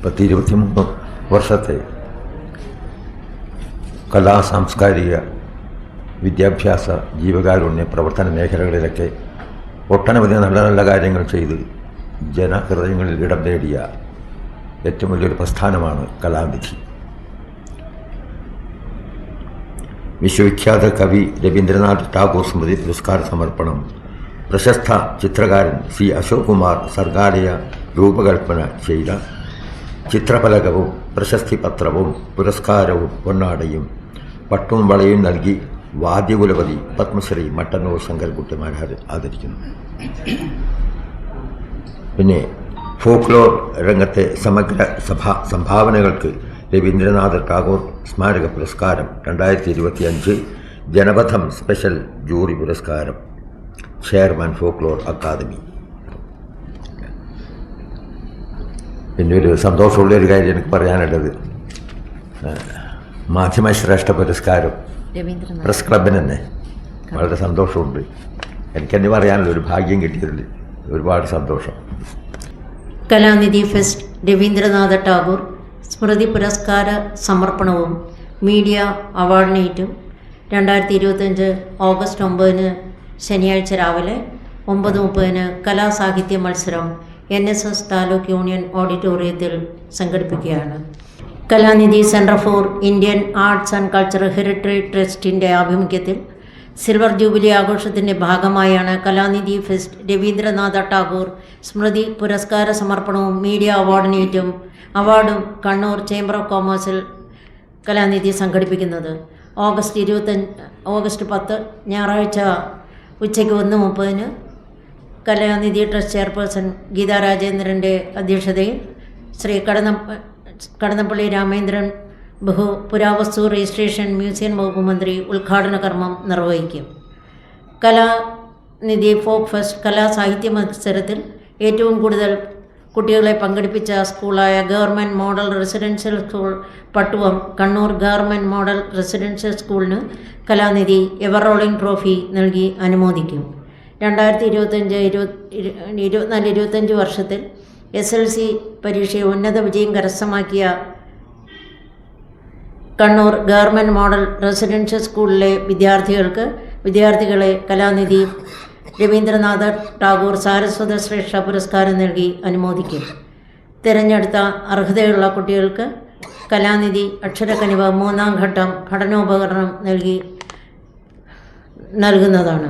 23 വർഷത്തെ സാംസ്കാരിക വിദ്യാഭ്യാസ ജീവകാരുണ്യ പ്രവർത്തന മേഖലകളിലൊക്കെ ഒട്ടനവധി നല്ല നല്ല കാര്യങ്ങൾ ചെയ്ത് ജനഹൃദയങ്ങളിൽ ഇടം നേടിയ ഏറ്റവും വലിയൊരു പ്രസ്ഥാനമാണ് കലാനിധി. വിശ്വവിഖ്യാത കവി രവീന്ദ്രനാഥ് ടാഗോർ സ്മൃതി പുരസ്കാര സമർപ്പണം പ്രശസ്ത ചിത്രകാരൻ സി അശോക് കുമാർ സർഗാലയ രൂപകൽപ്പന ചെയ്ത ചിത്രഫലകവും പ്രശസ്തി പത്രവും പുരസ്കാരവും പൊന്നാടയും പട്ടും വളയും നൽകി വാദ്യകുലപതി പത്മശ്രീ മട്ടന്നൂർ ശങ്കരൻകുട്ടിമാരാർ ആദരിക്കുന്നു. പിന്നെ ഫോക്ലോർ രംഗത്തെ സമഗ്ര സംഭാവനകൾക്ക് രവീന്ദ്രനാഥ് ടാഗോർ സ്മാരക പുരസ്കാരം 2025 ജനപഥം സ്പെഷ്യൽ ജൂറി പുരസ്കാരം ചെയർമാൻ ഫോക്ലോർ അക്കാദമി. പിന്നെ ഒരു സന്തോഷമുള്ളൊരു കാര്യം എനിക്ക് പറയാനുള്ളത്, മാധ്യമശ്രേഷ്ഠ പുരസ്കാരം പ്രസ് ക്ലബിന് തന്നെ വളരെ സന്തോഷമുണ്ട്. എനിക്കെന്നെ പറയാനുള്ള ഒരു ഭാഗ്യം കിട്ടിയതിൽ ഒരുപാട് സന്തോഷം. കലാനിധി ഫെസ്റ്റ് രവീന്ദ്രനാഥ ടാഗോർ സ്മൃതി പുരസ്കാര സമർപ്പണവും മീഡിയ അവാർഡ് നൈറ്റും 2025 ഓഗസ്റ്റ് 9 ശനിയാഴ്ച രാവിലെ 9:30 കലാസാഹിത്യ മത്സരം NSS താലൂക്ക് യൂണിയൻ ഓഡിറ്റോറിയത്തിൽ സംഘടിപ്പിക്കുകയാണ്. Kalanidhi centre for Indian arts and cultural heritage ട്രസ്റ്റിൻ്റെ ആഭിമുഖ്യത്തിൽ സിൽവർ ജൂബിലി ആഘോഷത്തിൻ്റെ ഭാഗമായാണ് കലാനിധി ഫെസ്റ്റ് രവീന്ദ്രനാഥ ടാഗോർ സ്മൃതി പുരസ്കാര സമർപ്പണവും മീഡിയ അവാർഡ് നൈറ്റും അവാർഡും കണ്ണൂർ ചേംബർ ഓഫ് കോമേഴ്സിൽ കലാനിധി സംഘടിപ്പിക്കുന്നത്. ഓഗസ്റ്റ് 10 ഞായറാഴ്ച ഉച്ചയ്ക്ക് 1:30 കലാനിധി ട്രസ്റ്റ് ചെയർപേഴ്സൺ ഗീതാ രാജേന്ദ്രൻ്റെ അധ്യക്ഷതയിൽ ശ്രീ കടന്നപ്പള്ളി രാമേന്ദ്രൻ പുരാവസ്തു രജിസ്ട്രേഷൻ മ്യൂസിയം വകുപ്പ് മന്ത്രി ഉദ്ഘാടന കർമ്മം നിർവഹിക്കും. കലാനിധി ഫോക്ക് ഫെസ്റ്റ് കലാസാഹിത്യ മത്സരത്തിൽ ഏറ്റവും കൂടുതൽ കുട്ടികളെ പങ്കെടുപ്പിച്ച സ്കൂളായ government model residential school Pattuvam Kannur government model residential സ്കൂളിന് കലാനിധി എവർ റോളിംഗ് ട്രോഫി നൽകി അനുമോദിക്കും. 2024-25 വർഷത്തിൽ SLC പരീക്ഷയിൽ ഉന്നത വിജയം കരസ്ഥമാക്കിയ കണ്ണൂർ ഗവൺമെൻറ് മോഡൽ റെസിഡൻഷ്യൽ സ്കൂളിലെ വിദ്യാർത്ഥികളെ കലാനിധി രവീന്ദ്രനാഥ ടാഗോർ സാരസ്വത ശ്രേഷ്ഠ പുരസ്കാരം നൽകി അനുമോദിക്കും. തിരഞ്ഞെടുത്ത അർഹതയുള്ള കുട്ടികൾക്ക് കലാനിധി അക്ഷരക്കനിവ 3ാം ഘട്ടം പഠനോപകരണം നൽകുന്നതാണ്.